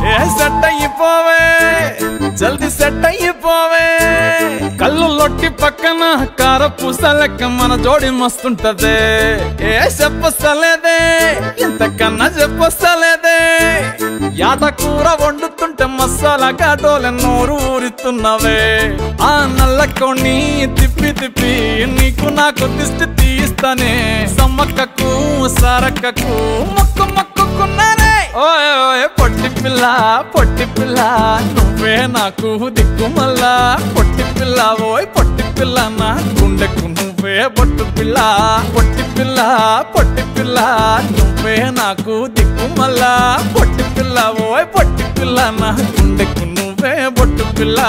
ఏ set అయిపోవే జల్దీ set అయిపోవే కళ్ళు లొట్టి పక్కన కారపూస లెక్క మన జోడి మస్తుంటదే ఏ చెప్పలేదే ఇంతకన్నా చెప్పలేదే యాట కూర వండుతుంటే మసాలా ఘాటోలే నోరు ఊరుతున్నవే ఆ నల్లకోని తిప్పి తిప్పి నీకు నాకు దిష్టి తీస్తానే సమ్మక్కకు సారక్కకు మొక్కు మొక్కుకున్నానే ఓయ్ ఓయ్ పొట్టి పిల్ల నువ్వే నాకు దిక్కుమల్లా పొట్టి పిల్ల ఓయ్ పొట్టి పిల్ల నా గుండెకు నువ్వే బొట్టు పిల్ల పొట్టి పిల్ల నువ్వే నాకు దిక్కుమల్లా పొట్టి పిల్ల ఓయ్ పొట్టి పిల్ల నా గుండెకు నువ్వే బొట్టు పిల్ల